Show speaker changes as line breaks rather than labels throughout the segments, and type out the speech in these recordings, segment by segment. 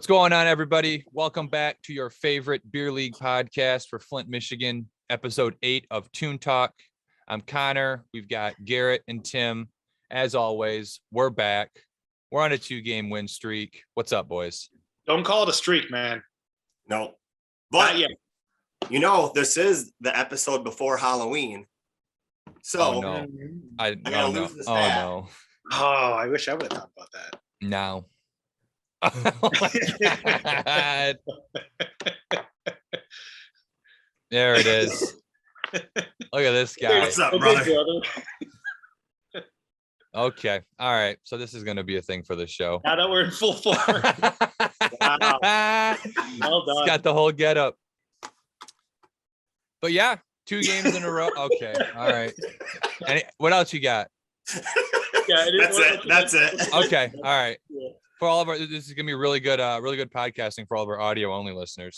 What's going on, everybody? Welcome back to your favorite beer league podcast for Flint, Michigan, episode 8 of Toon Talk. I'm Connor. We've got Garrett and Tim. As always, we're back. We're on a 2-game win streak. What's up, boys?
Don't call it a streak, man.
No. But, you know, this is the episode before Halloween. So,
oh, no. I gotta lose this hat. No.
Oh, I wish I would have thought about that.
No. Oh my God. There it is. Look at this guy.
What's up, brother?
Okay. All right. So this is going to be a thing for the show.
Now that we're in full form. Wow. Well done.
It's got the whole get up. But yeah, 2 games in a row. Okay. All right. And what else you got?
Yeah,
That's it.
Okay. All right.
Yeah.
For all of our, this is gonna be really good podcasting for all of our audio only listeners.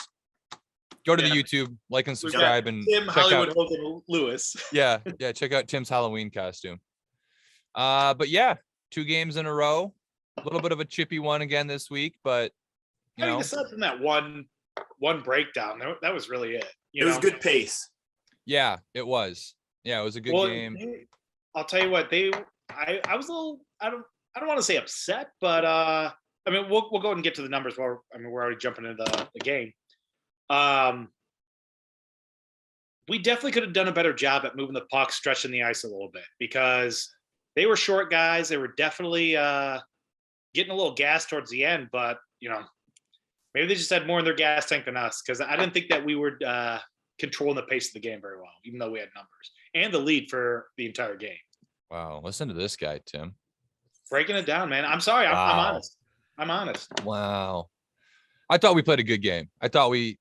Go to the YouTube, like and subscribe, and
Tim,
check
Hollywood,
out,
Hogan, Lewis.
yeah, check out Tim's Halloween costume. But yeah, 2 games in a row. A little bit of a chippy one again this week, but you know,
aside from that one breakdown, that was really it.
It was good pace.
Yeah, it was. Yeah, it was a good game.
I'll tell you what, I was a little, I don't want to say upset, but I mean, we'll go ahead and get to the numbers. We're already jumping into the game. We definitely could have done a better job at moving the puck, stretching the ice a little bit, because they were short guys. They were definitely getting a little gas towards the end, but you know, maybe they just had more in their gas tank than us, because I didn't think that we were controlling the pace of the game very well, even though we had numbers and the lead for the entire game.
Wow, listen to this guy, Tim.
Breaking it down, man. I'm sorry.
Wow.
I'm honest.
Wow. I thought we played a good game. I mean,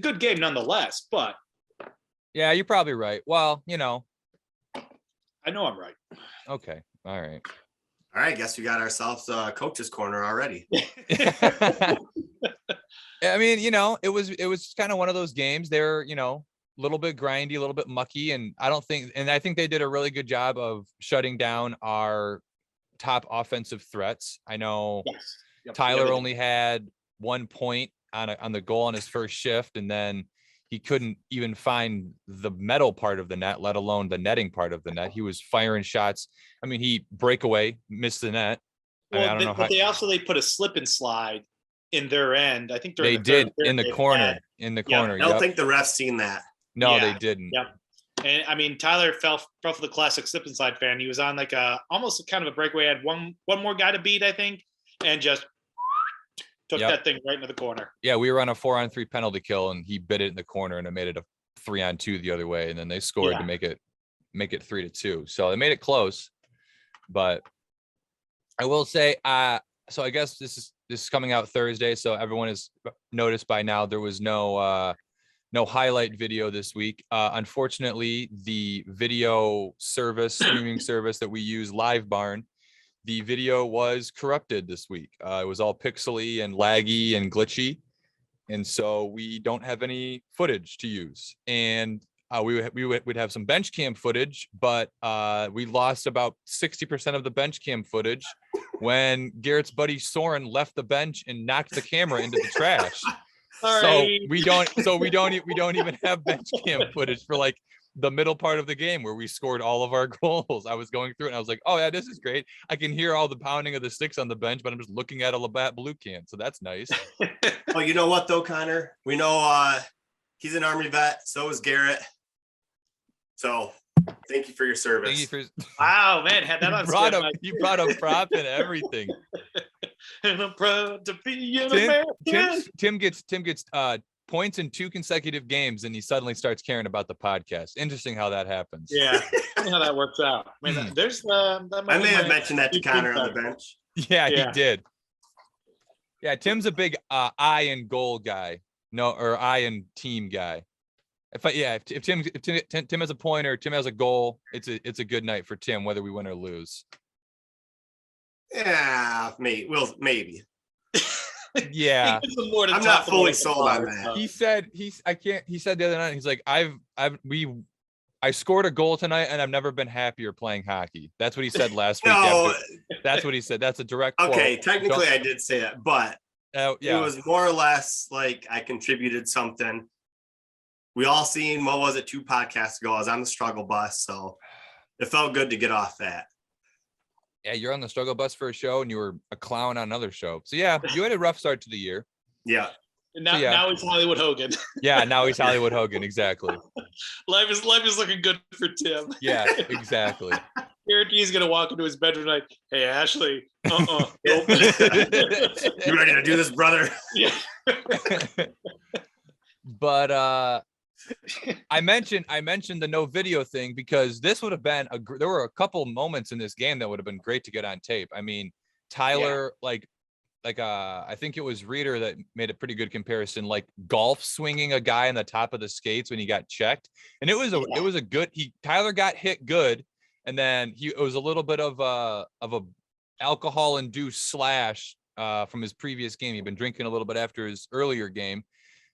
good game nonetheless, but.
Yeah, you're probably right. Well, you know.
I know I'm right.
Okay. All right.
All right. Guess we got ourselves a coach's corner already.
I mean, you know, it was kind of one of those games. They're, you know, a little bit grindy, a little bit mucky. And I think they did a really good job of shutting down our top offensive threats. I know Tyler only had 1 point on the goal on his first shift, and then he couldn't even find the metal part of the net, let alone the netting part of the net. He was firing shots. I mean, he breakaway, missed the net.
Well, I don't know how. They put a slip and slide in their end. I think
they did in the corner. In the corner.
I don't think the refs seen that.
No, they didn't.
Yep. And I mean, Tyler fell for the classic slip and slide fan. He was on like almost kind of a breakaway. Had one more guy to beat, I think, and just took that thing right into the corner. Yeah, we were on a 4-on-3 penalty kill, and he bit it in the corner, and it made it a 3-on-2 the other way, and then they scored to make it 3-2. So they made it close. But I will say, so I guess this is coming out Thursday, so everyone has noticed by now there was no highlight video this week. Unfortunately, the video streaming service that we use, Live Barn, the video was corrupted this week. It was all pixely and laggy and glitchy. And so we don't have any footage to use. And we'd have some bench cam footage, but we lost about 60% of the bench cam footage when Garrett's buddy Soren left the bench and knocked the camera into the trash. So we don't even have bench cam footage for like the middle part of the game where we scored all of our goals. I was going through it and I was like, oh yeah, this is great. I can hear all the pounding of the sticks on the bench, but I'm just looking at a Labatt Blue can. So that's nice.
Well, you know what though, Connor? We know he's an Army vet. So is Garrett. So thank you for your service.
Wow, man, had that on.
You brought a prop and everything.
And I'm proud to be an American.
Tim gets points in 2 consecutive games, and he suddenly starts caring about the podcast. Interesting how that happens.
Yeah, how that works out. I mean, there's
I may have mentioned that to Connor on the bench.
Yeah, he did. Yeah, Tim's a big eye and goal guy. Or eye and team guy. If Tim has a point or Tim has a goal, it's a good night for Tim, whether we win or lose.
Yeah, maybe.
Yeah,
I'm not fully sold on that.
He said the other night, he's like, I scored a goal tonight and I've never been happier playing hockey. That's what he said last week. That's what he said. That's a direct quote.
Okay, technically I did say that, but It was more or less like I contributed something. We all seen, what was it, 2 podcasts ago? I was on the struggle bus, so it felt good to get off that.
Yeah, you're on the struggle bus for a show, and you were a clown on another show. So yeah, you had a rough start to the year.
Yeah.
Now he's Hollywood Hogan.
Yeah, now he's Hollywood Hogan. Exactly.
Life is looking good for Tim.
Yeah, exactly.
He's gonna walk into his bedroom like, "Hey, Ashley, nope.
You ready to do this, brother?"
Yeah.
But I mentioned the no video thing because this would have been there were a couple moments in this game that would have been great to get on tape. I mean, Tyler, I think it was Reader that made a pretty good comparison, like golf swinging a guy on the top of the skates when he got checked, and it was a good. Tyler got hit good, and then it was a little bit of a alcohol induced slash from his previous game. He'd been drinking a little bit after his earlier game.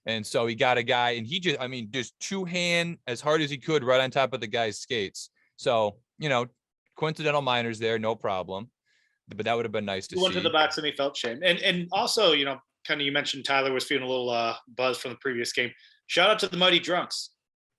And so he got a guy, and he just two-hand as hard as he could right on top of the guy's skates. So, coincidental minors there, no problem. But that would have been nice to see.
He went to the box and he felt shame. And also, kind of you mentioned Tyler was feeling a little buzz from the previous game. Shout out to the Mighty Drunks.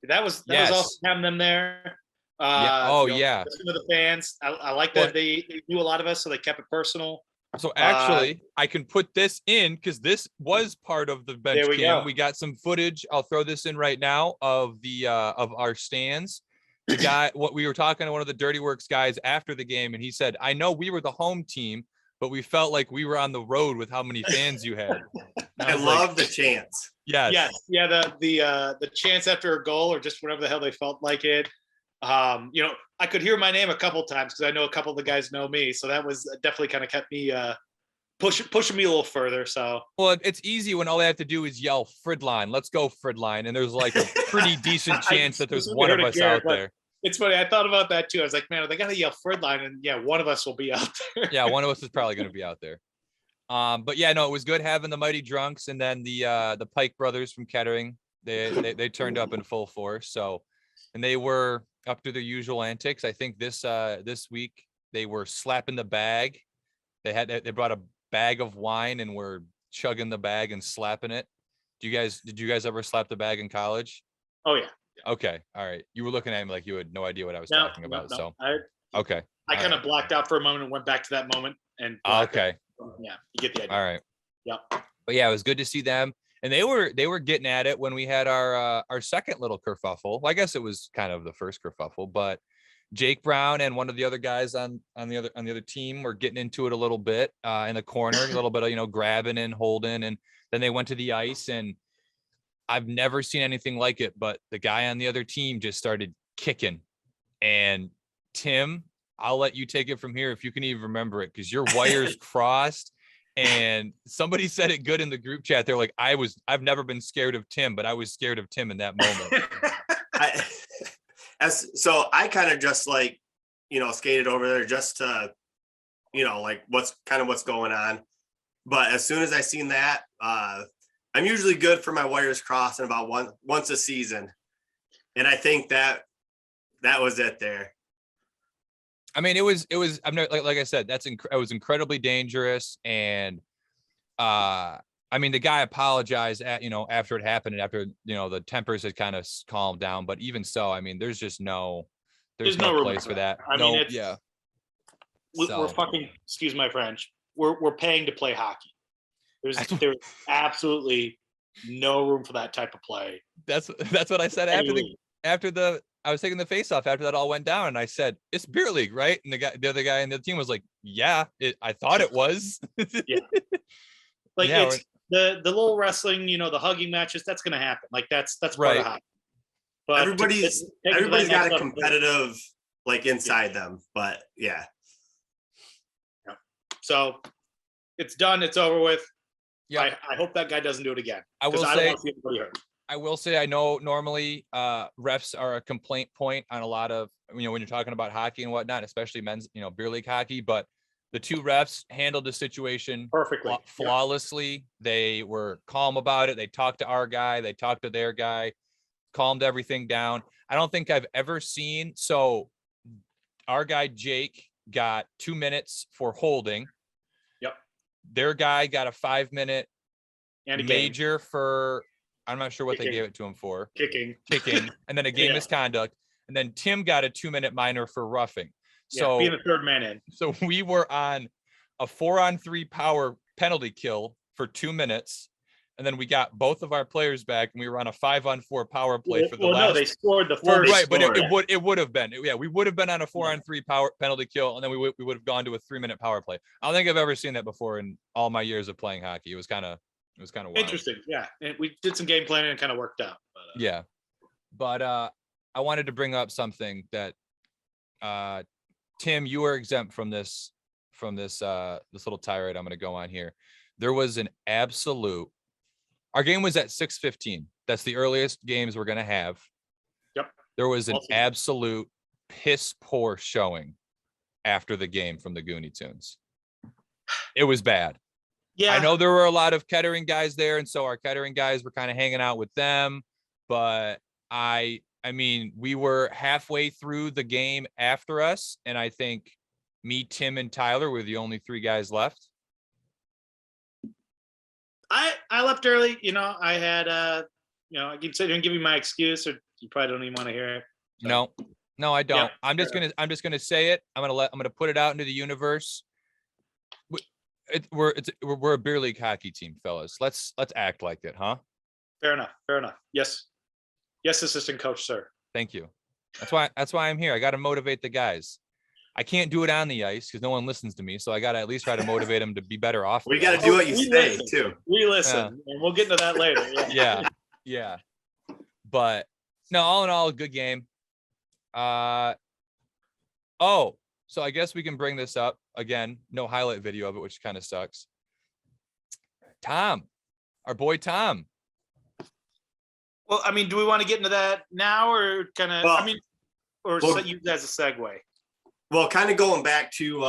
That was awesome having them there.
Some of
the fans. I like that they knew a lot of us, so they kept it personal.
So actually, I can put this in because this was part of the bench cam. We got some footage. I'll throw this in right now of the of our stands. The guy, what we were talking to one of the Dirty Works guys after the game, and he said, "I know we were the home team, but we felt like we were on the road with how many fans you had."
I love the chants.
Yes. Yeah. The chants after a goal or just whatever the hell they felt like it. I could hear my name a couple times because I know a couple of the guys know me. So that was definitely kind of kept me pushing me a little further. So
it's easy when all they have to do is yell Fridline. Let's go Fridline. And there's like a pretty decent chance that there's one of us out there.
It's funny. I thought about that too. I was like, man, they got to yell Fridline, and yeah, one of us will be out there.
Yeah, one of us is probably going to be out there. But yeah, no, it was good having the Mighty Drunks, and then the Pike brothers from Kettering. They turned up in full force. So, and they were up to their usual antics. I think this week they were slapping the bag. They brought a bag of wine and were chugging the bag and slapping it. Did you guys ever slap the bag in college?
Oh yeah.
Okay. All right. You were looking at me like you had no idea what I was talking about.
No.
So
okay. I kind of blacked out for a moment and went back to that moment and
okay.
Yeah, you get the idea.
All right.
Yeah.
But yeah, it was good to see them. And they were getting at it when we had our second little kerfuffle. Well, I guess it was kind of the first kerfuffle, but Jake Brown and one of the other guys on the other team were getting into it a little bit in the corner, a little bit of grabbing and holding, and then they went to the ice, and I've never seen anything like it. But the guy on the other team just started kicking, and Tim, I'll let you take it from here if you can even remember it, because your wires crossed. And somebody said it good in the group chat. They're like, I've never been scared of Tim, but I was scared of Tim in that moment.
So I kind of just skated over there just to, what's going on. But as soon as I seen that, I'm usually good for my wires crossing about once a season. And I think that was it there.
I mean, it was, I'm not, like I said, it was incredibly dangerous. And, I mean, the guy apologized after it happened and after, the tempers had kind of calmed down, but even so, I mean, there's just no place for that.
I mean, we're fucking, excuse my French. We're paying to play hockey. There's absolutely no room for that type of play.
That's what I said after I was taking the face off after that all went down, and I said, "It's beer league, right?" And the other guy in the team was like, "Yeah, I thought it was."
Yeah, it's the little wrestling, the hugging matches. That's gonna happen. Like that's
right.
Part of hockey. But
everybody's got a competitive inside them, but yeah.
So it's done. It's over with.
Yeah,
I hope that guy doesn't do it again.
I don't
want to see anybody hurt.
I will say, I know normally refs are a complaint point on a lot of, when you're talking about hockey and whatnot, especially men's, beer league hockey, but the two refs handled the situation
perfectly,
flawlessly. Yeah. They were calm about it. They talked to our guy, they talked to their guy, calmed everything down. I don't think I've ever seen. So our guy, Jake, got 2 minutes for holding.
Yep.
their guy got a 5-minute
and
major for, I'm not sure what they gave it to him for.
Kicking.
And then a game misconduct. And then Tim got a 2-minute minor for roughing. So
being a third man in.
So we were on a 4-on-3 power penalty kill for 2 minutes. And then we got both of our players back, and we were on a 5-on-4 power play for the last. No,
they scored the first.
Right, but it would have been. Yeah, we would have been on a 4-on-3 power penalty kill, and then we would have gone to a 3-minute power play. I don't think I've ever seen that before in all my years of playing hockey. It was kind of wild.
Interesting. Yeah, and we did some game planning and kind of worked out.
But I wanted to bring up something that Tim, you were exempt from this little tirade I'm going to go on here. There was an absolute. Our game was at 6:15. That's the earliest games we're going to have.
Yep.
There was an absolute piss poor showing after the game from the Gooney Toons. It was bad. Yeah. I know there were a lot of Kettering guys there, and so our Kettering guys were kind of hanging out with them. But I mean, we were halfway through the game after us, and I think me, Tim, and Tyler were the only 3 guys left.
I left early. I had I can sit here and give you my excuse, or you probably don't even want to hear it.
So. No, I don't. Yeah, I'm just gonna say it. I'm gonna put it out into the universe. We're a beer league hockey team, fellas. Let's act like it, huh?
Fair enough. Yes, assistant coach, sir.
Thank you. That's why I'm here. I got to motivate the guys. I can't do it on the ice because no one listens to me. So I got to at least try to motivate them to be better off.
We got to do what you say too.
We listen, and we'll get into that later.
Yeah. But no, all in all, a good game. So I guess we can bring this up again. No highlight video of it, which kind of sucks. Tom, our boy Tom.
Well, I mean, do we want to get into that now, or kind of? Well, use that as a segue?
Well, kind of going back to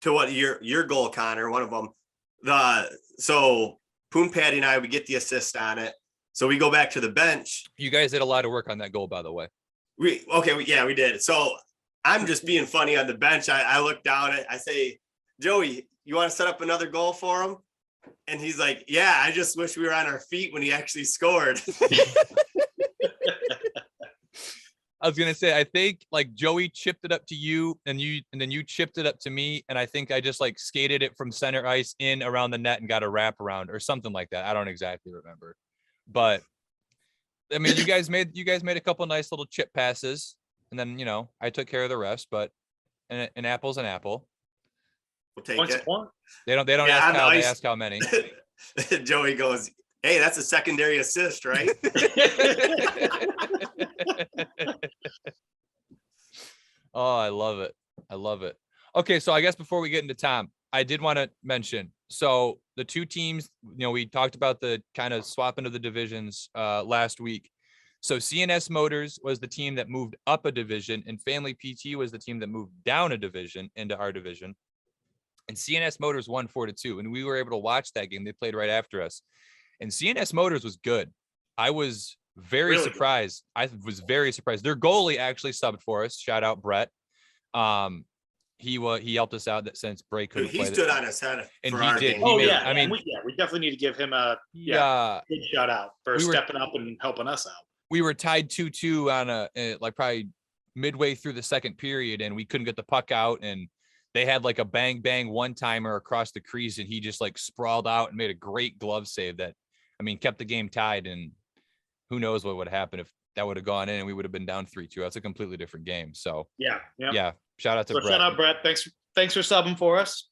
what your goal, Connor, one of them. So Poon Patty and I, we get the assist on it. So we go back to the bench.
You guys did a lot of work on that goal, by the way.
We did. So I'm just being funny on the bench. I look down I say, Joey, you want to set up another goal for him? And he's like, yeah, I just wish we were on our feet when he actually scored.
I was gonna say, I think like Joey chipped it up to you, and then you chipped it up to me, and I think I just like skated it from center ice in around the net and got a wrap around or something like that. I don't exactly remember, but I mean, you guys made a couple nice little chip passes, and then I took care of the rest. But an apple's an apple.
We'll take it.
They don't ask how. They ask how many.
Joey goes, hey, that's a secondary assist, right?
Oh, I love it. Okay, so I guess before we get into Tom, I did want to mention, so the 2 teams, we talked about the kind of swapping of the divisions last week. So CNS Motors was the team that moved up a division, and Family PT was the team that moved down a division into our division. And CNS Motors won 4-2, and we were able to watch that game. They played right after us. And CNS Motors was good. I was very surprised. I was very surprised. Their goalie actually subbed for us. Shout out Brett. He helped us out that since Bray couldn't play.
He stood on his head,
and he did.
I mean, we definitely need to give him a good shout out for stepping up and helping us out.
We were tied 2-2 on like probably midway through the second period, and we couldn't get the puck out, and they had like a bang one timer across the crease, and he just like sprawled out and made a great glove save that, kept the game tied. And who knows what would happen if that would have gone in and we would have been down 3-2. That's a completely different game. So yeah. Shout out to Brett.
Shout out Brett. Thanks for subbing for us.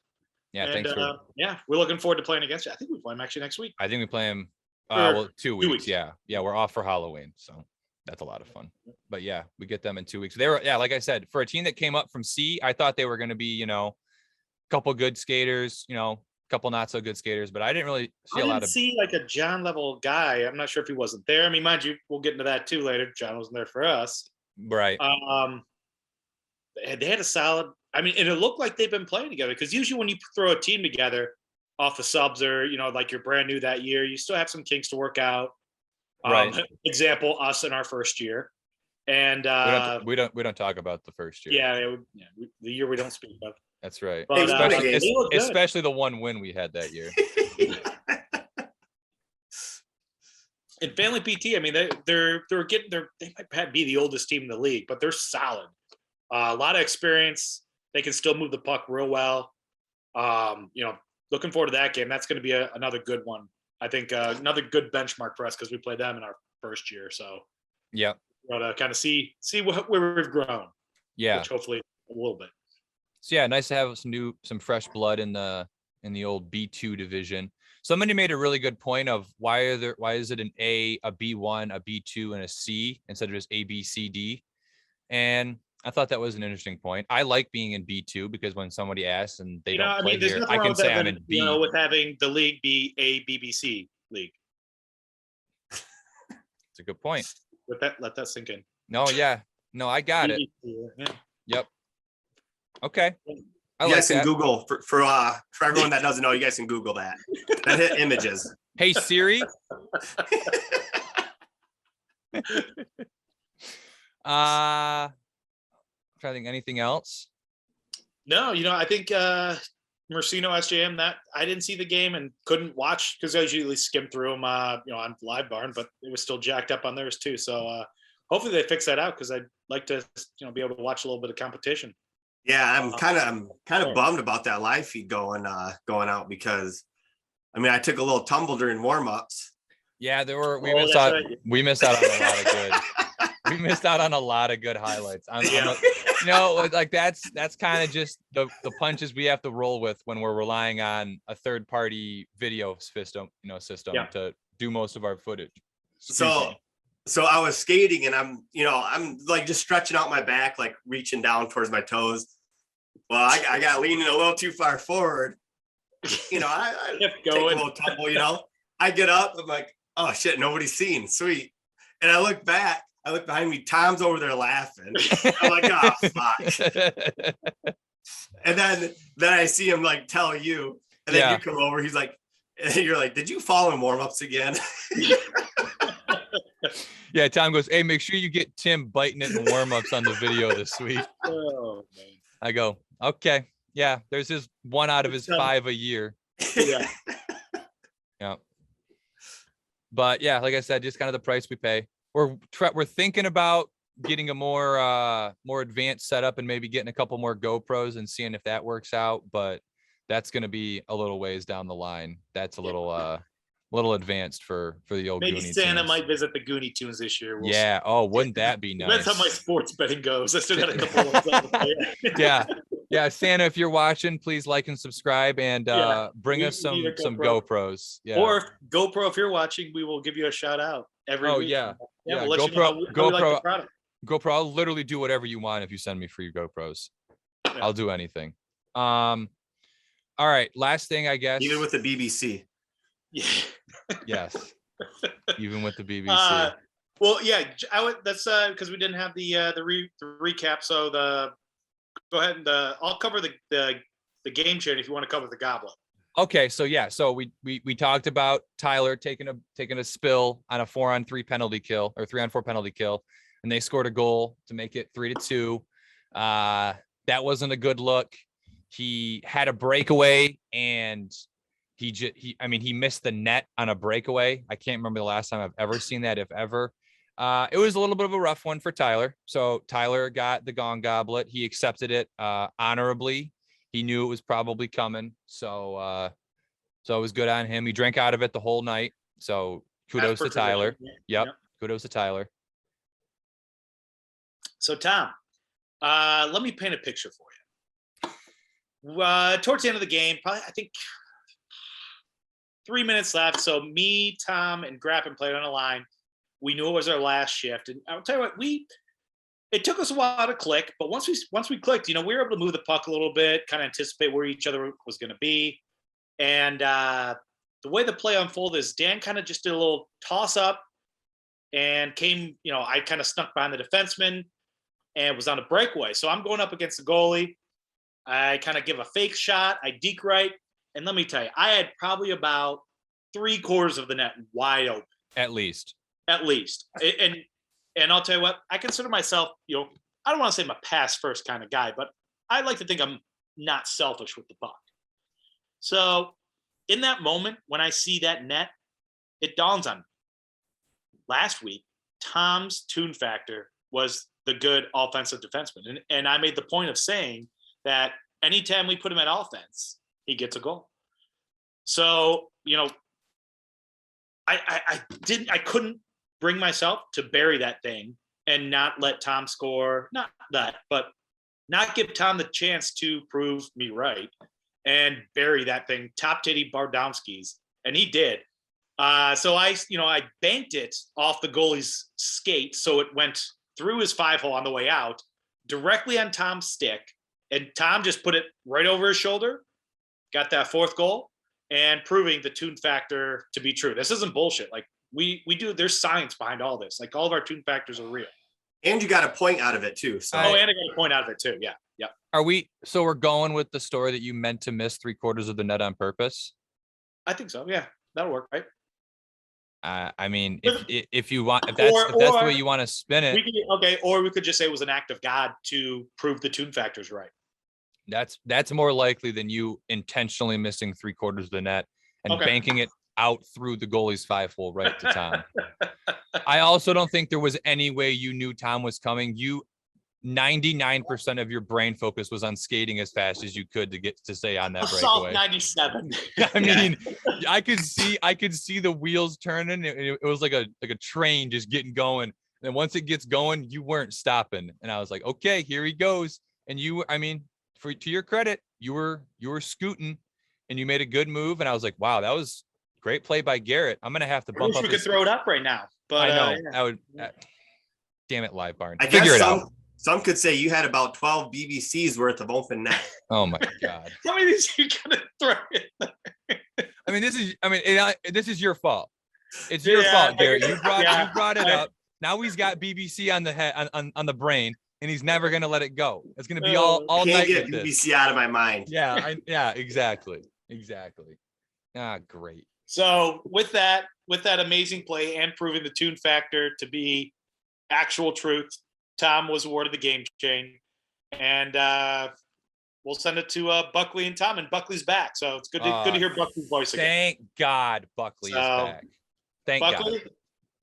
Yeah, and, thanks for.
We're looking forward to playing against you. I think we play him actually next week.
I think we play him. 2 weeks. Yeah, we're off for Halloween, so that's a lot of fun. But yeah, we get them in 2 weeks. They were like I said, for a team that came up from C, I thought they were going to be a couple good skaters, couple not so good skaters, but I didn't really see a lot of.
See like a John level guy. I'm not sure if he wasn't there. Mind you, we'll get into that too later. John wasn't there for us,
right?
They had a solid. And it looked like they've been playing together, because usually when you throw a team together off the subs, or like you're brand new that year, you still have some kinks to work out.
Right.
Example, us in our first year, and
we don't talk about the first year.
The year we don't speak of.
That's right.
But,
especially the one win we had that year.
And Family PT, I mean, they might be the oldest team in the league, but they're solid. A lot of experience. They can still move the puck real well. Looking forward to that game. That's going to be another good one. I think another good benchmark for us because we played them in our first year. So
yeah,
to kind of see where we've grown.
Yeah,
which hopefully a little bit.
So yeah, nice to have some fresh blood in the old B2 division. Somebody made a really good point of why is it an A, a B1, a B2, and a C instead of just A, B, C, D. And I thought that was an interesting point. I like being in B2 because when somebody asks and they don't play here, I can say I'm in B.
With having the league be a BBC league.
It's a good point.
Let that sink in.
No, yeah. No, I got it.
Yeah.
Yep. Okay.
You guys can Google for everyone that doesn't know, you guys can Google that. That hit images.
Hey Siri. Trying to think anything else?
No, I think Mercino SJM, that I didn't see the game and couldn't watch because I usually skim through them on Live Barn, but it was still jacked up on theirs too. So hopefully they fix that out because I'd like to be able to watch a little bit of competition.
Yeah, I'm kind of bummed about that live feed going out because I took a little tumble during warm-ups.
Yeah, we missed out on a lot of good. We missed out on a lot of good highlights. That's kind of just the punches we have to roll with when we're relying on a third-party video system to do most of our footage.
So I was skating and I'm like just stretching out my back, like reaching down towards my toes. Well, I got leaning a little too far forward. I take a little tumble, I get up, I'm like, oh shit, nobody's seen. Sweet. And I look back, I look behind me, Tom's over there laughing. I'm like, oh fuck. And then I see him like tell you, and then you come over, he's like, you're like, did you fall in warm-ups again?
Yeah, Tom goes, hey, make sure you get Tim biting it in warm-ups on the video this week.
Oh, man.
I go, okay. Yeah, there's his 1 out of his 5 a year.
Yeah.
Yeah. But yeah, like I said, just kind of the price we pay. We're thinking about getting a more advanced setup and maybe getting a couple more GoPros and seeing if that works out. But that's going to be a little ways down the line. That's a little advanced for the old
maybe
Gooney
Santa
Tunes.
might visit the Gooney Tunes this year.
We'll see. Oh, wouldn't that be nice?
That's how my sports betting goes. I still got a couple.
Yeah, Santa, if you're watching, please like and subscribe and bring us some GoPros. Yeah.
Or GoPro, if you're watching, we will give you a shout out every week.
Yeah.
We'll let GoPro.
GoPro, I'll literally do whatever you want if you send me free GoPros. Yeah. I'll do anything. All right, last thing, I guess.
Even with the BBC.
Yeah.
Yes. Even with the BBC.
Well, yeah, that's because we didn't have the recap. So go ahead and I'll cover the game chain if you want to cover the goblet.
Okay, so we talked about Tyler taking a spill on a 4-on-3 penalty kill or 3-on-4 penalty kill, and they scored a goal to make it 3-2. That wasn't a good look. He had a breakaway and he missed the net on a breakaway. I can't remember the last time I've ever seen that, if ever. It was a little bit of a rough one for Tyler. So Tyler got the gong goblet. He accepted it honorably. He knew it was probably coming. So it was good on him. He drank out of it the whole night. So kudos to Tyler. Yep. Kudos to Tyler.
So Tom, let me paint a picture for you. Towards the end of the game, probably I think 3 minutes left. So me, Tom, and Grappin played on a line. We knew it was our last shift, and I'll tell you what, it took us a while to click, but once we clicked, we were able to move the puck a little bit, kind of anticipate where each other was going to be, and the way the play unfolded is Dan kind of just did a little toss up, and came, I kind of snuck behind the defenseman, and was on a breakaway. So I'm going up against the goalie. I kind of give a fake shot. I deke right, and let me tell you, I had probably about 3/4 of the net wide open.
At least. And I'll tell you what, I consider myself, I don't want to say I'm a pass first kind of guy, but I like to think I'm
not selfish with the puck. So in that moment, when I see that net, it dawns on me. Last week, Tom's Toon factor was the good offensive defenseman. And I made the point of saying that anytime we put him at offense, he gets a goal. So, I couldn't bring myself to bury that thing and not let Tom score. Not that, but not give Tom the chance to prove me right and bury that thing, top titty Bardomski's. And he did. So I banked it off the goalie's skate. So it went through his 5-hole on the way out, directly on Tom's stick. And Tom just put it right over his shoulder, got that 4th goal, and proving the Toon factor to be true. This isn't bullshit. Like we do, there's science behind all this. Like all of our Toon factors are real.
And you got a point out of it too. So.
And I got a point out of it too. Yeah. Yeah.
So we're going with the story that you meant to miss 3/4 of the net on purpose?
I think so. Yeah. That'll work, right?
I mean, if you want, if that's the way you want to spin it.
Or we could just say it was an act of God to prove the Toon factors right.
That's more likely than you intentionally missing 3/4 of the net and banking it out through the goalie's 5-hole right to Tom. I also don't think there was any way you knew Tom was coming. 99% of your brain focus was on skating as fast as you could to get to stay on that breakaway.
97.
I mean, I could see the wheels turning. It was like a train just getting going. And once it gets going, you weren't stopping. And I was like, okay, here he goes. And to your credit, you were scooting and you made a good move. And I was like, wow, that was great play by Garrett. I'm going to have to bump up.
We could throw it up right now, but
I know I would. Damn it, Live Barn. Figure it out.
Some could say you had about 12 BBCs worth of open net.
Oh my God.
How many of these are you gonna throw in there?
This is your fault. It's your fault, Garrett. You brought it up. Now he's got BBC on the head, on the brain, and he's never gonna let it go. It's gonna be all night.
Can't get BBC out of my mind.
Yeah, exactly. Ah, great.
So with that amazing play and proving the Toon factor to be actual truth, Tom was awarded the game chain, and we'll send it to Buckley and Tom, and Buckley's back. So it's good to hear Buckley's voice again.
Thank God Buckley is back. Thank
Buckley,
God.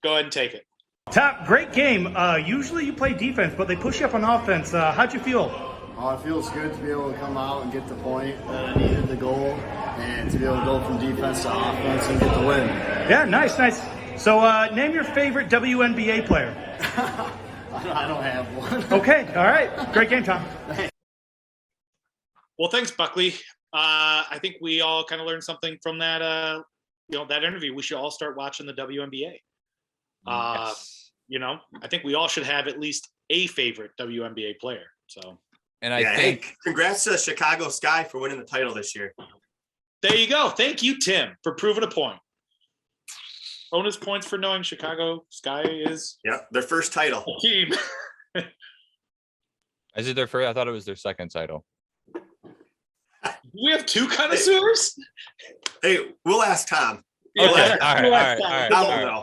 Go ahead and take it.
Tom, great game. Usually you play defense, but they push you up on offense. How'd you feel?
It feels good to be able to come out and get the point that I needed, the goal, and to be able to go from defense to offense and get the win.
Yeah, nice. So name your favorite WNBA player.
I don't have one.
Okay, all right. Great game, Tom.
Well, thanks, Buckley. I think we all kind of learned something from that, that interview. We should all start watching the WNBA.
Yes.
I think we all should have at least a favorite WNBA player. So,
and I think
congrats to Chicago Sky for winning the title this year.
There you go. Thank you, Tim, for proving a point. Bonus points for knowing Chicago Sky is
their first title
team.
Is it their first? I thought it was their second title.
We have 2 connoisseurs.
Hey, we'll ask Tom.
Okay. All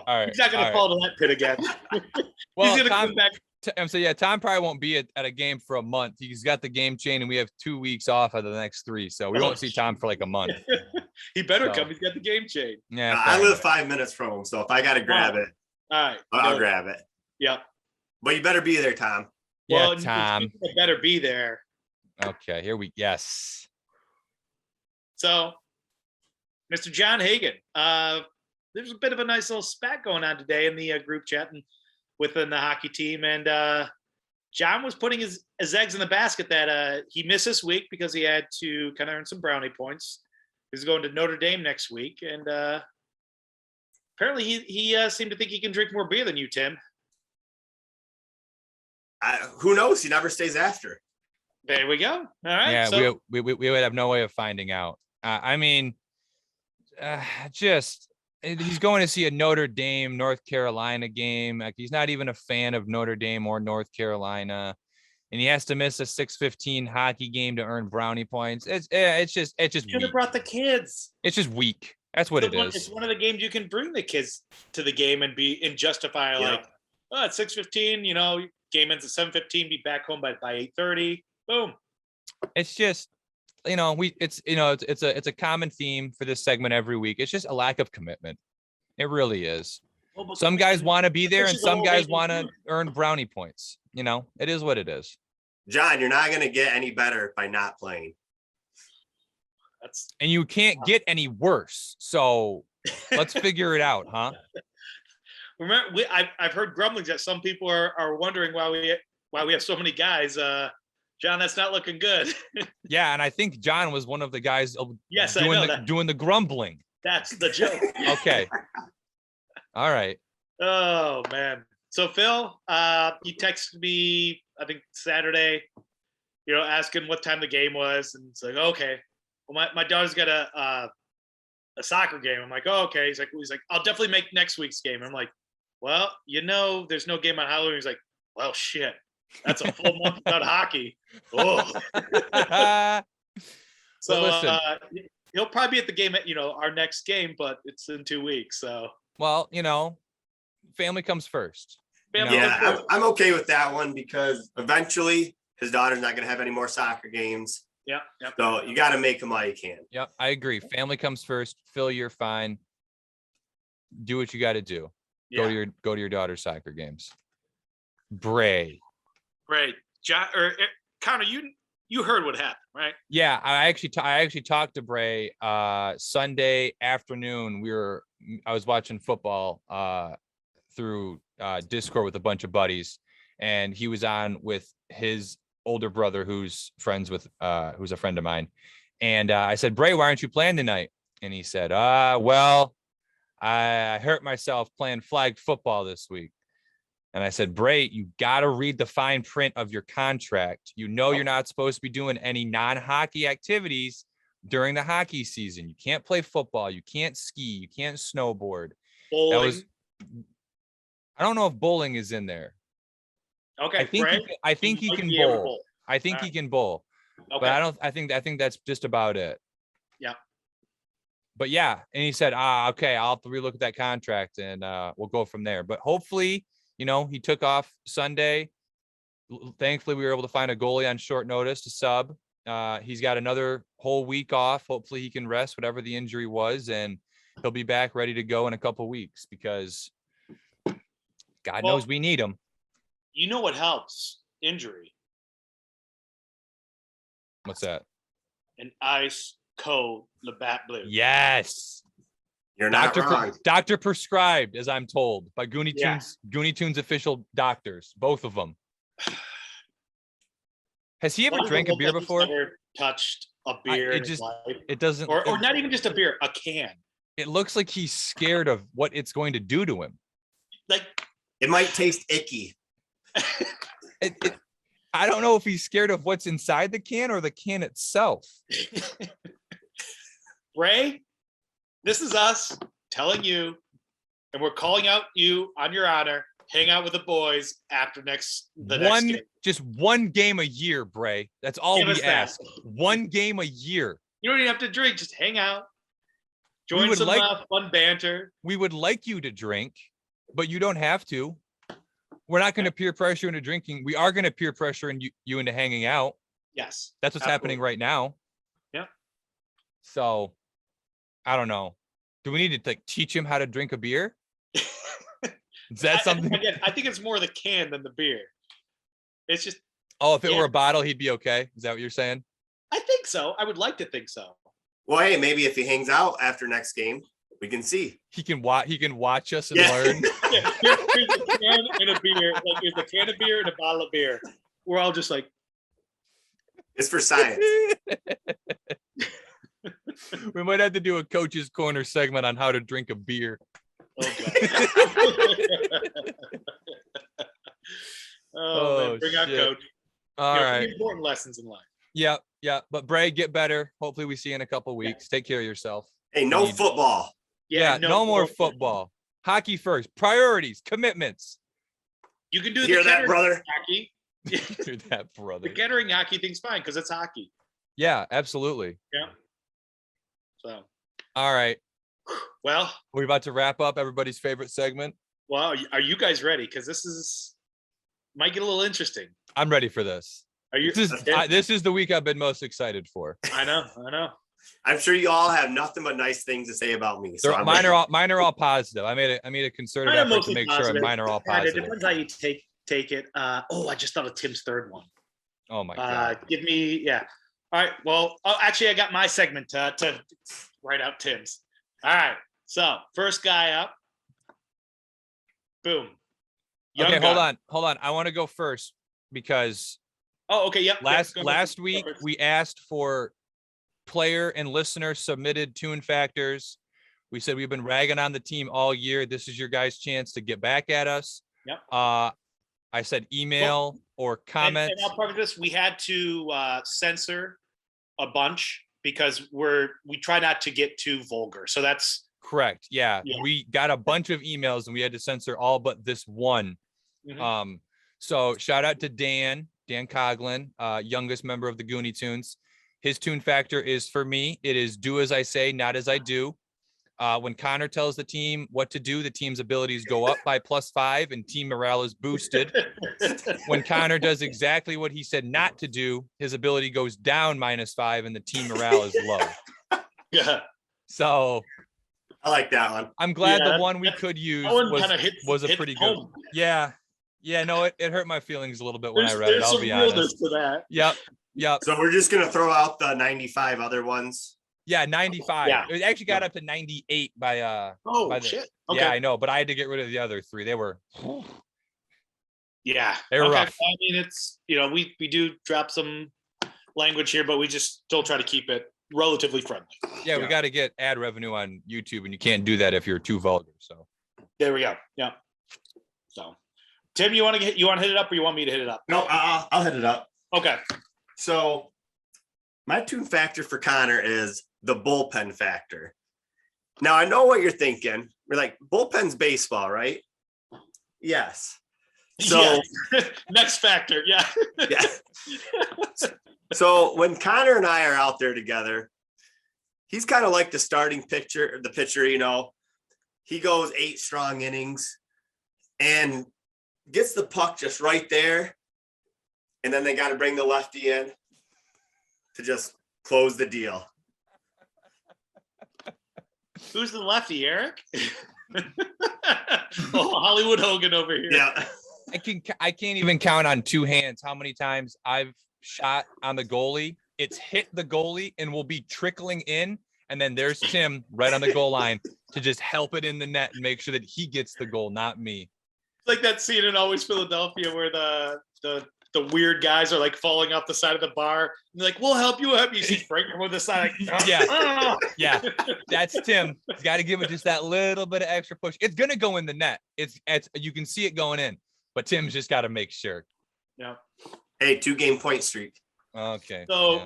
right.
He's not going to fall to that pit again.
Well,
he's going to come back.
Tom probably won't be at a game for a month. He's got the game chain, and we have 2 weeks off of the next 3, so we won't see Tom for like a month.
He better come. He's got the game chain.
Yeah,
I live 5 minutes from him, so if I got to grab it,
all right,
I'll grab it.
Yep.
But you better be there, Tom.
Yeah, Tom.
You better be there.
Okay, yes.
So, Mr. John Hagan, there's a bit of a nice little spat going on today in the group chat and within the hockey team, and John was putting his eggs in the basket that he missed this week because he had to kind of earn some brownie points. He's going to Notre Dame next week, and apparently he seemed to think he can drink more beer than you, Tim.
Who knows? He never stays after.
There we go. All right.
Yeah, so, we would have no way of finding out. He's going to see a Notre Dame, North Carolina game. Like, he's not even a fan of Notre Dame or North Carolina, and he has to miss a 6:15 hockey game to earn brownie points. It's just
should have brought the kids.
It's just weak. That's what it is.
It's one of the games you can bring the kids to the game and justify like, it's 6:15. Game ends at 7:15. Be back home by 8:30. Boom.
It's just it's a common theme for this segment every week. It's just a lack of commitment. It really is.
Well,
Some guys want to be there and some guys want to
to.
earn brownie points. It is what it is.
John, you're not going to get any better by not playing.
And you can't get any worse. So let's figure it out, huh?
Remember, I've heard grumblings that some people are wondering why we have so many guys. John, that's not looking good.
Yeah, and I think John was one of the guys
yes,
doing the grumbling.
That's the joke.
Okay. All right.
Oh man. So Phil, he texted me, I think Saturday, asking what time the game was, and it's like, okay. Well, my daughter's got a soccer game. I'm like, oh, okay. He's like, I'll definitely make next week's game. I'm like, well, there's no game on Halloween. He's like, well, shit, that's a full month without hockey. Oh. So
listen,
he'll probably be at the game at our next game, but it's in 2 weeks. So
well, family comes first.
Yeah, I'm okay with that one because eventually his daughter's not going to have any more soccer games.
Yeah.
So you got to make them all you can.
Yep, I agree. Family comes first. Phil, you're fine. Do what you got to do.
Yeah.
Go to your daughter's soccer games. Bray.
Great. John or Connor, you heard what happened, right?
Yeah, I actually talked to Bray Sunday afternoon. I was watching football through Discord with a bunch of buddies, and he was on with his older brother who's a friend of mine. And I said, Bray, why aren't you playing tonight? And he said, well, I hurt myself playing flag football this week. And I said, Bray, you got to read the fine print of your contract. You're not supposed to be doing any non-hockey activities during the hockey season. You can't play football. You can't ski. You can't snowboard.
Bowling.
I don't know if bowling is in there.
Okay.
I think he can bowl. I think he can bowl.
Okay.
But I think that's just about it.
Yeah.
But yeah, and he said, okay, I'll have to relook at that contract and we'll go from there. But hopefully, he took off Sunday. Thankfully, we were able to find a goalie on short notice to sub. He's got another whole week off. Hopefully he can rest whatever the injury was, and he'll be back ready to go in a couple weeks because God knows we need him.
You know what helps injury?
What's that?
An ice cold Labatt Blue.
Yes.
You're not wrong.
Doctor prescribed, as I'm told, by Gooney
Yeah.
Tunes official doctors, both of them. Has he ever drank a beer before?
Never touched a beer.
It doesn't,
or not even just a beer, a can.
It looks like he's scared of what it's going to do to him.
Like
it might taste icky.
I don't know if he's scared of what's inside the can or the can itself.
Ray, this is us telling you, and we're calling out you on your honor. Hang out with the boys after the next game.
Just one game a year, Bray. That's all we ask. One game a year.
You don't even have to drink. Just hang out. Join some fun banter.
We would like you to drink, but you don't have to. We're not going to peer pressure into drinking. We are going to peer pressure you into hanging out.
Yes.
That's what's happening right now.
Yeah.
So, I don't know. Do we need to teach him how to drink a beer? Is that something?
Again, I think it's more the can than the beer. It's just.
Oh, if it were a bottle, he'd be okay. Is that what you're saying?
I think so. I would like to think so.
Well, hey, maybe if he hangs out after next game, we can see.
He can watch us and learn.
Yeah, here's a can and a beer. Like here's a can of beer and a bottle of beer. We're all just like.
It's for science.
We might have to do a coach's corner segment on how to drink a beer.
Okay. Man, bring out coach.
All right.
Important lessons in life.
Yeah. But Bray, get better. Hopefully we see you in a couple weeks. Take care of yourself.
Hey, no football.
Yeah, no more football. Hockey first. Priorities, commitments.
You can do
Hear that, brother?
Hockey.
Hear that, brother?
The Kettering hockey thing's fine because it's hockey.
Yeah, absolutely.
Yeah. So.
All right.
Well,
we're about to wrap up everybody's favorite segment.
Well, are you guys ready? Because this might get a little interesting.
I'm ready for this.
Are you?
This is the week I've been most excited for.
I know.
I'm sure you all have nothing but nice things to say about me. So
mine are all positive. I made a concerted effort to make sure mine are all positive.
It depends how you take it. I just thought of Tim's third one.
Oh my God.
Give me, yeah. All right. Well, actually, I got my segment to write out Tim's. All right. So first guy up. Boom.
Okay, hold on. I want to go first because.
Oh, okay. Yep.
Last week we asked for player and listener submitted tune factors. We said we've been ragging on the team all year. This is your guys' chance to get back at us.
Yep.
I said email or comment.
And I'll part this. We had to censor a bunch because we try not to get too vulgar. So that's
correct. Yeah. We got a bunch of emails and we had to censor all but this one.
Mm-hmm.
So shout out to Dan Coughlin, youngest member of the Gooney Toons. His tune factor is, for me, it is do as I say, not as I do. When Connor tells the team what to do, the team's abilities go up by +5 and team morale is boosted. When Connor does exactly what he said not to do, his ability goes down -5 and the team morale is low.
Yeah.
So
I like that one.
I'm glad the one we could use was a pretty good. Yeah. Yeah, no, it hurt my feelings a little bit when I read it. I'll be honest.
To that.
Yep.
So we're just gonna throw out the 95 other ones.
Yeah, 95.
Yeah.
It actually got up to 98 by
shit. Okay.
Yeah, I know, but I had to get rid of the other 3. They were
Yeah.
They were rough.
I mean, it's we do drop some language here, but we just still try to keep it relatively friendly.
Yeah, we got to get ad revenue on YouTube, and you can't do that if you're too vulgar. So
there we go. Yeah. So Tim, you want to hit it up or you want me to hit it up?
No, I'll hit it up.
Okay.
So my tune factor for Connor is the bullpen factor. Now I know what you're thinking. We're like, bullpen's baseball, right? Yes. So
next factor, yeah.
Yeah. So when Connor and I are out there together, he's kind of like the pitcher, he goes 8 strong innings and gets the puck just right there. And then they got to bring the lefty in to just close the deal.
Who's the lefty, Eric? Hollywood Hogan over here.
Yeah.
I can't even count on 2 hands how many times I've shot on the goalie. It's hit the goalie and will be trickling in. And then there's Tim right on the goal line to just help it in the net and make sure that he gets the goal, not me.
It's like that scene in Always Philadelphia where the weird guys are like falling off the side of the bar. And they're like, we'll help you. You see Frank from the side. Like,
Yeah. That's Tim. He's got to give it just that little bit of extra push. It's going to go in the net. It's you can see it going in, but Tim's just got to make sure.
Yeah.
Hey, 2-game point streak.
Okay.
So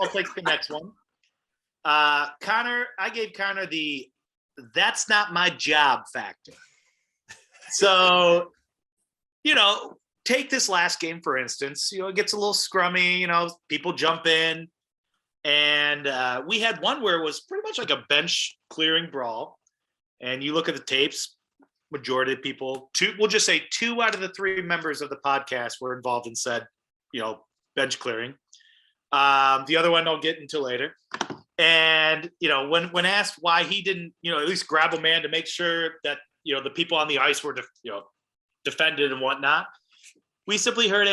I'll take the next one. Connor, I gave Connor the that's not my job factor. So, take this last game, for instance, it gets a little scrummy, people jump in. And we had one where it was pretty much like a bench clearing brawl. And you look at the tapes, majority of people, we'll just say 2 out of the 3 members of the podcast were involved and said, bench clearing. The other one I'll get into later. And, when asked why he didn't, at least grab a man to make sure that, the people on the ice were, defended and whatnot, we simply heard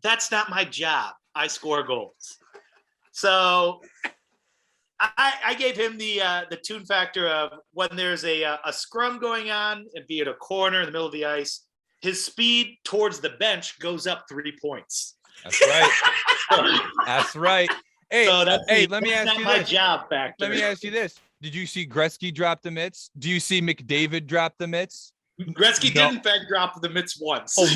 that's not my job. I score goals. So I gave him the tune factor of when there's a scrum going on, and be it a corner in the middle of the ice, his speed towards the bench goes up 3 points.
That's right. That's right. Hey,
so
let me ask you
my
this.
Job factor.
Let me ask you this. Did you see Gretzky drop the mitts? Do you see McDavid drop the mitts?
Gretzky did in fact drop the mitts once.
Oh,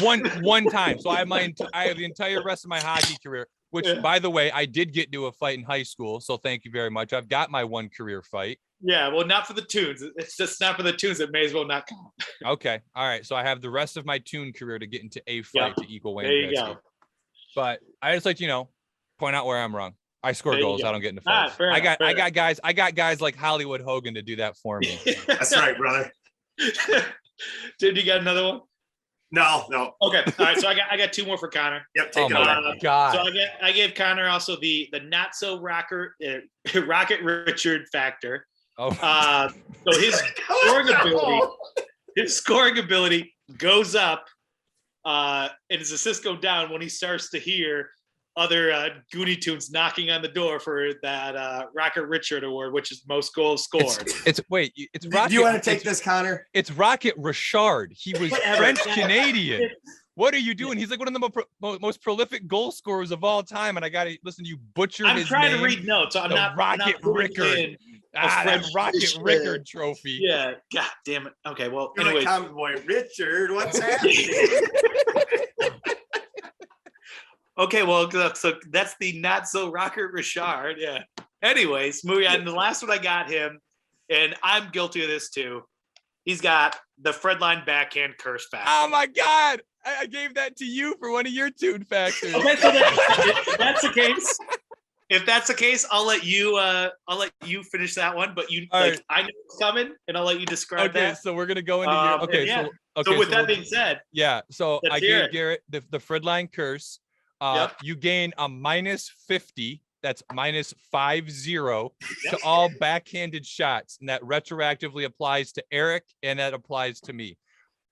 one time. So I have the entire rest of my hockey career, which by the way, I did get into a fight in high school. So thank you very much. I've got my one career fight.
Yeah, well, not for the Toons. It's just not for the Toons. It may as well not count.
Okay. All right. So I have the rest of my Toon career to get into a fight to equal Wayne
Gretzky.
There you go. But I just like, point out where I'm wrong. I score goals. I don't get into fights. I got guys like Hollywood Hogan to do that for me.
That's right, brother.
Did you got another one?
No.
Okay. All right. So I got two more for Connor.
Yep. Take it
my
away.
God.
So I gave Connor also the not so rocket Richard factor.
Oh.
So his scoring ability goes up, and his assists go down when he starts to hear other Gooney Tunes knocking on the door for that Rocket Richard award, which is most goals scored.
It's Rocket.
Do you want to take this, Connor?
It's Rocket Richard. He was
Whatever.
French Canadian. What are you doing? He's like one of the most prolific goal scorers of all time, and I got to listen to you butcher his name.
I'm trying to read notes. So I'm not
Rocket Rickard. That Rocket Rickard trophy.
Yeah. God damn it. Okay. Well,
You're
anyways.
like, Tommy boy, Richard, what's happening?
Okay, well, so that's the not so Rocket Richard. Yeah. Anyways, moving on. The last one I got him, and I'm guilty of this too. He's got the Fredline backhand curse factor.
Oh my God. I gave that to you for one of your Toon factors.
Okay, so if that's the case, I'll let you finish that one. But
right.
I know it's coming, and I'll let you describe that.
Okay, so we're gonna go into your. Okay,
yeah.
so
So with that being said,
yeah. So
let's
I
hear
gave
it.
Garrett the Fredline curse.
Yep.
You gain a -50. That's -50 to all backhanded shots, and that retroactively applies to Eric, and that applies to me.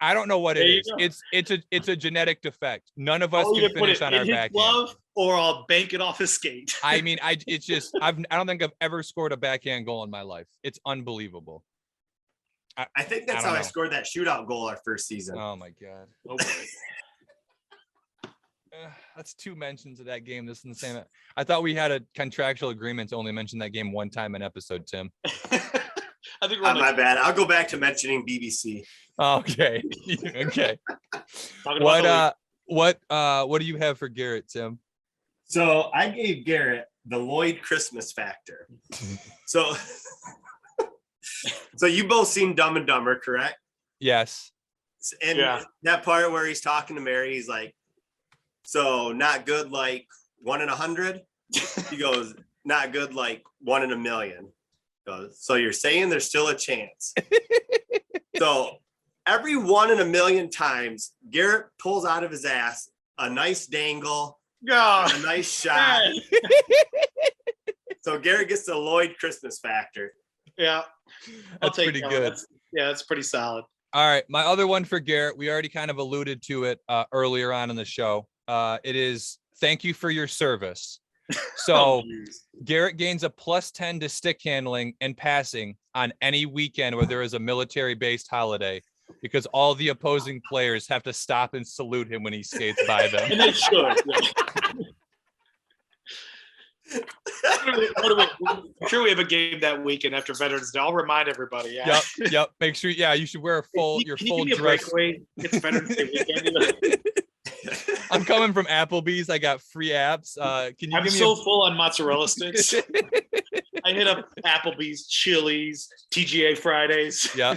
I don't know what it is. It's a genetic defect. None of us can finish on our backhand.
Glove, or I'll bank it off his skate.
I mean, I don't think I've ever scored a backhand goal in my life. It's unbelievable.
I think that's how I scored that shootout goal our first season.
Oh my God.
Oh, boy.
That's 2 mentions of that game. This is the same. I thought we had a contractual agreement to only mention that game one time an episode, Tim.
I think
my bad. I'll go back to mentioning BBC.
Okay. Okay. What do you have for Garrett, Tim?
So I gave Garrett the Lloyd Christmas factor. So you both seen Dumb and Dumber, correct?
Yes.
And that part where he's talking to Mary, he's like, so not good like 1 in 100? He goes, not good like 1 in a million. He goes, so you're saying there's still a chance. So every 1 in a million times, Garrett pulls out of his ass a nice dangle, a nice shot. So Garrett gets the Lloyd Christmas factor.
Yeah.
That's pretty good.
That's pretty solid.
All right. My other one for Garrett, we already kind of alluded to it earlier on in the show. It is thank you for your service. So Garrett gains a +10 to stick handling and passing on any weekend where there is a military-based holiday, because all the opposing players have to stop and salute him when he skates by them.
And they should. I'm sure we have a game that weekend after Veterans Day. I'll remind everybody. Yeah.
Yep. Make sure. Yeah, you should wear your full dress.
It's Veterans Day weekend.
I'm coming from Applebee's. I got free apps. Can you?
I'm full on mozzarella sticks. I hit up Applebee's, Chili's, TGA Fridays.
Yeah.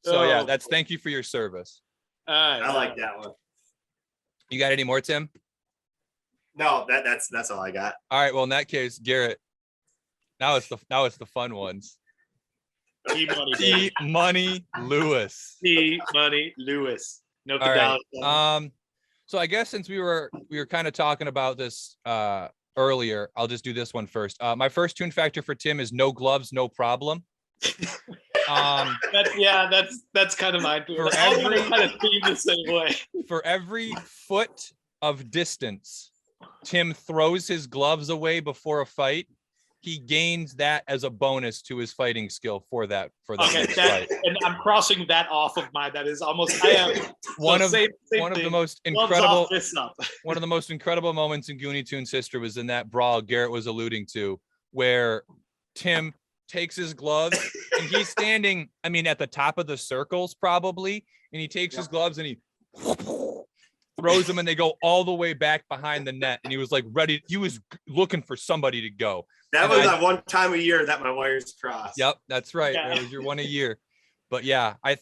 So yeah, that's thank you for your service.
I like that one.
You got any more, Tim?
No, that's all I got.
All right. Well, in that case, Garrett. Now it's the fun ones. T-Money Lewis.
T-Money Lewis. No.
Right. So I guess since we were kind of talking about this earlier, I'll just do this one first. My first Toon factor for Tim is no gloves, no problem.
That's kind of mine. For every kind of theme the same way.
For every foot of distance Tim throws his gloves away before a fight, he gains that as a bonus to his fighting skill for that fight.
And I'm crossing that off of mine. That is almost I have
one of the most incredible moments in Gooney Tunes history was in that brawl Garrett was alluding to, where Tim takes his gloves and he's standing, I mean, at the top of the circles probably, and he takes his gloves and he throws them and they go all the way back behind the net, and he was like ready. He was looking for somebody to go.
That was that one time a year that my wires crossed.
Yep, that's right. That was your one a year. But yeah, I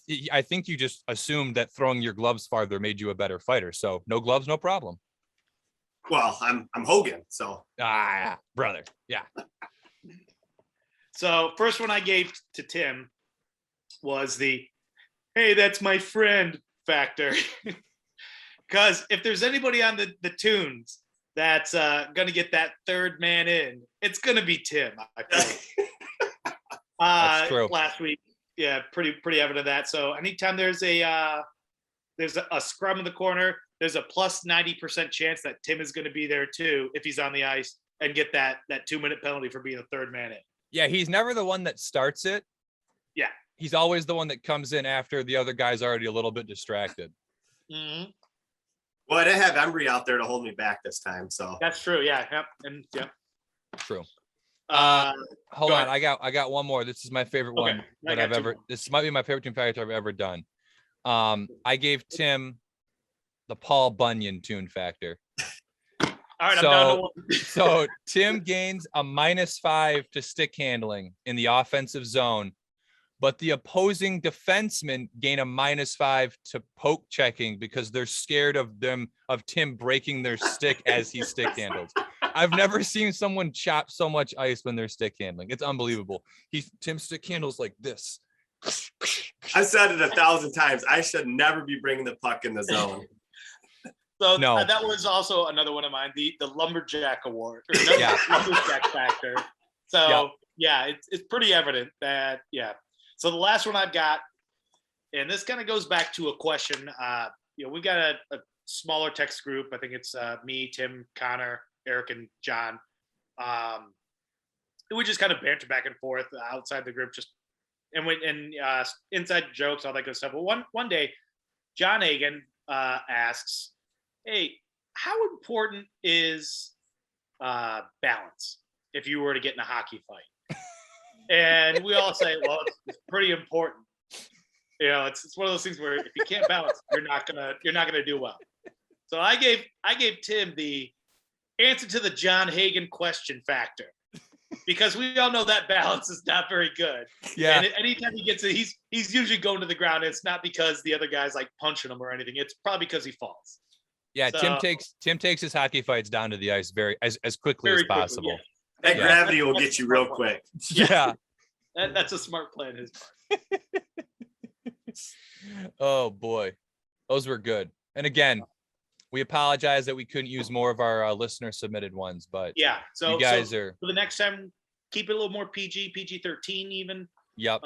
think you just assumed that throwing your gloves farther made you a better fighter. So no gloves, no problem.
Well, I'm Hogan, so
brother. Yeah.
So first one I gave to Tim was the "Hey, that's my friend" factor. Because if there's anybody on the Toons that's going to get that third man in, it's going to be Tim, I feel.
That's true.
Last week, yeah, pretty evident of that. So anytime there's a scrum in the corner, there's a plus 90% chance that Tim is going to be there too if he's on the ice and get that 2-minute penalty for being the third man in.
Yeah, he's never the one that starts it.
Yeah.
He's always the one that comes in after the other guy's already a little bit distracted.
Mm-hmm.
Well, I didn't have Embry out there to hold me back this time, so.
That's true. Yeah. Yep. And yeah.
True.
Go
Hold on.
ahead.
I got one more. This is my favorite one that I've ever. This might be my favorite Toon factor I've ever done. I gave Tim the Paul Bunyan Toon factor.
All right. I'm down to one.
So Tim gains a -5 to stick handling in the offensive zone, but the opposing defensemen gain a -5 to poke checking because they're scared of Tim breaking their stick as he stick handles. I've never seen someone chop so much ice when they're stick handling. It's unbelievable. Tim stick handles like this.
I've said it 1,000 times. I should never be bringing the puck in the zone.
So
No.
That was also another one of mine, the lumberjack award, or
Yeah.
lumberjack factor. So yeah, it's pretty evident that So the last one I've got, and this kind of goes back to a question. We've got a smaller text group. I think it's me, Tim, Connor, Eric, and John. We just kind of banter back and forth outside the group, and inside jokes, all that good stuff. But one day, John Hagan asks, "Hey, how important is balance if you were to get in a hockey fight?" And we all say, "Well, it's pretty important. It's one of those things where if you can't balance, you're not gonna do well." So I gave Tim the answer to the John Hagan question factor, because we all know that balance is not very good.
Yeah.
And anytime he gets it, he's usually going to the ground. And it's not because the other guy's like punching him or anything. It's probably because he falls.
Yeah,
So,
Tim takes his hockey fights down to the ice as quickly as possible.
That gravity will get you real quick.
Yeah.
That's a smart plan, his part.
Oh boy, those were good. And again, we apologize that we couldn't use more of our listener submitted ones, but
yeah. So
you guys are
for the next time, keep it a little more PG-13 even.
Yep.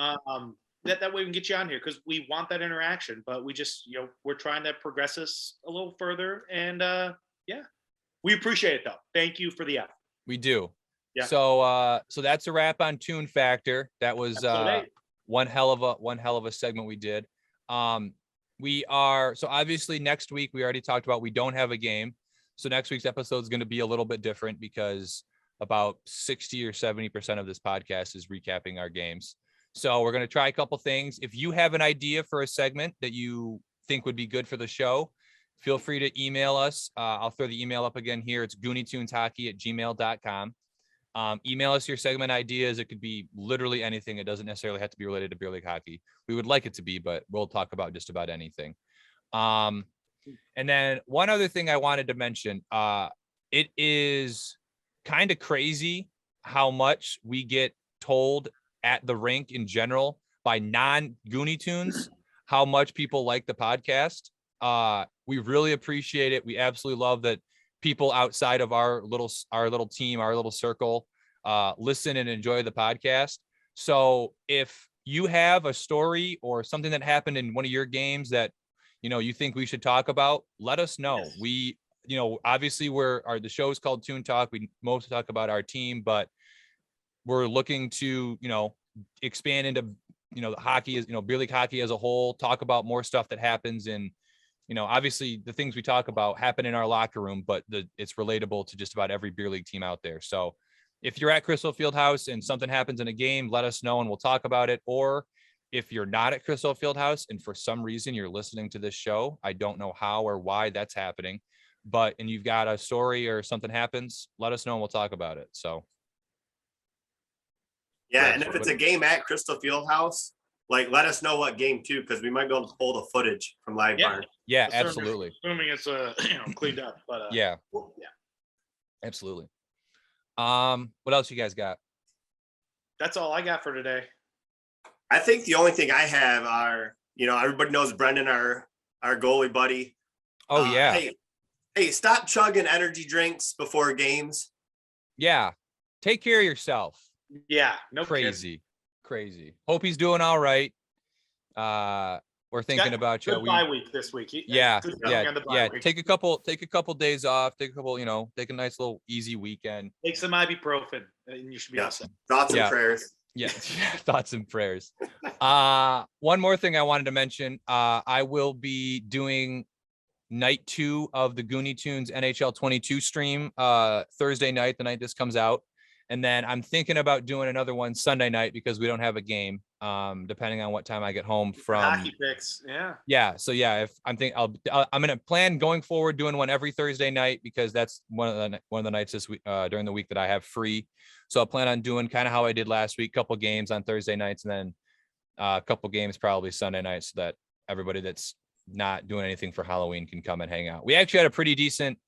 That way we can get you on here because we want that interaction, but we just we're trying to progress this a little further, and we appreciate it though. Thank you for the effort.
We do.
Yeah.
So that's a wrap on Toon Factor. That was one hell of a segment we did. So obviously next week we already talked about we don't have a game. So next week's episode is going to be a little bit different because about 60 or 70% of this podcast is recapping our games. So we're going to try a couple things. If you have an idea for a segment that you think would be good for the show, feel free to email us. I'll throw the email up again here. It's gooneytoonshockey@gmail.com. Email us your segment ideas. It could be literally anything. It doesn't necessarily have to be related to beer league hockey. We would like it to be, but we'll talk about just about anything. And then one other thing I wanted to mention, it is kind of crazy how much we get told at the rink in general by non-Gooney Toons, how much people like the podcast. We really appreciate it. We absolutely love that people outside of our little team, our little circle, listen and enjoy the podcast. So if you have a story or something that happened in one of your games that, you think we should talk about, let us know. Yes. We, obviously the show is called Toon Talk. We mostly talk about our team, but we're looking to, expand into, the hockey is, beer league hockey as a whole, talk about more stuff that happens in, obviously the things we talk about happen in our locker room, but it's relatable to just about every beer league team out there. So if you're at Crystal Fieldhouse and something happens in a game, let us know and we'll talk about it. Or if you're not at Crystal Fieldhouse and for some reason you're listening to this show, I don't know how or why that's happening, and you've got a story or something happens, let us know and we'll talk about it. So.
Yeah. And if it's a game at Crystal Fieldhouse, let us know what game too, because we might be able to pull the footage from Live Barn.
Yeah, absolutely.
Assuming it's cleaned up, but
yeah, absolutely. What else you guys got?
That's all I got for today.
I think the only thing I have are, everybody knows Brendan, our our goalie buddy.
Oh yeah.
Hey, stop chugging energy drinks before games.
Yeah. Take care of yourself.
Yeah. No
Crazy. Hope he's doing all right. We're thinking about you.
Bye week this week.
Yeah.
Week.
Take a couple days off. Take a nice little easy weekend.
Take some ibuprofen and you should be awesome.
Thoughts and prayers.
Yeah. Thoughts and prayers. One more thing I wanted to mention. I will be doing night 2 of the Gooney Tunes NHL 22 stream Thursday night, the night this comes out. And then I'm thinking about doing another one Sunday night because we don't have a game, depending on what time I get home from
hockey picks.
Yeah. So yeah, if I'm going to plan going forward doing one every Thursday night because that's one of the nights this week during the week that I have free. So I'll plan on doing kind of how I did last week, couple games on Thursday nights and then a couple games probably Sunday nights so that everybody that's not doing anything for Halloween can come and hang out. We actually had a pretty decent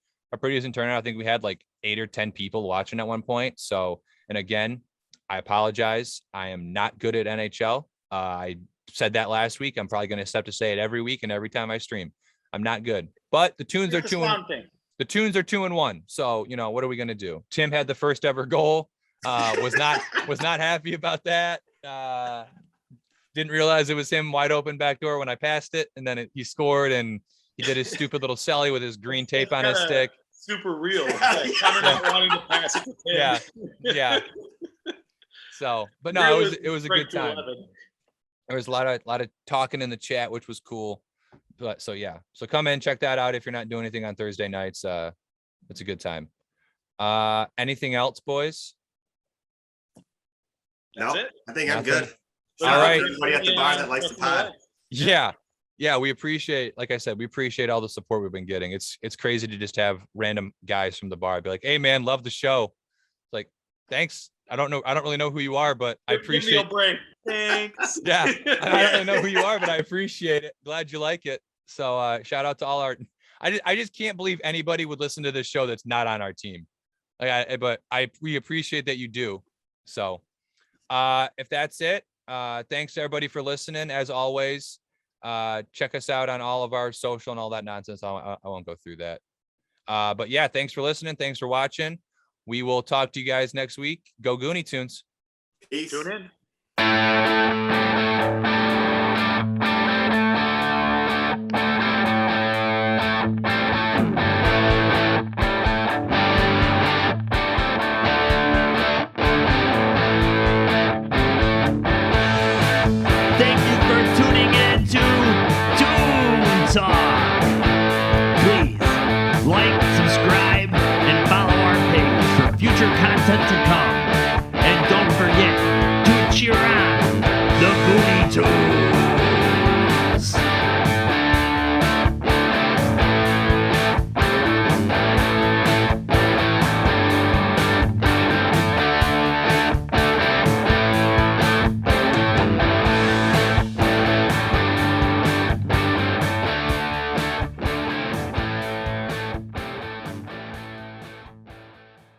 turnout. I think we had like 8 or 10 people watching at one point. So, and again, I apologize. I am not good at NHL. I said that last week. I'm probably going to have to say it every week and every time I stream. I'm not good, but the Tunes are 2-1. So, what are we going to do? Tim had the first ever goal. Was not happy about that. Didn't realize it was him wide open back door when I passed it. And then he scored and he did his stupid little celly with his green tape on his stick.
Super real. Not wanting to pass it to Tim.
Yeah. So, but no, it was a good time. There was a lot of talking in the chat, which was cool. But so yeah, so come in, check that out if you're not doing anything on Thursday nights. It's a good time. Anything else, boys?
No, I think I'm good.
All right.
Everybody at the bar that likes the pod.
Yeah, we appreciate, like I said, we appreciate all the support we've been getting. It's crazy to just have random guys from the bar be like, "Hey man, love the show." It's like, thanks. I don't really know who you are, but I appreciate.
Give me a break. Thanks.
Yeah, I don't really know who you are, but I appreciate it. Glad you like it. So shout out to all our. I just can't believe anybody would listen to this show that's not on our team. We appreciate that you do. So if that's it, thanks to everybody for listening. As always. Check us out on all of our social and all that nonsense. I won't go through that. But yeah, thanks for listening. Thanks for watching. We will talk to you guys next week. Go Gooney Tunes.
Peace.
Tune in.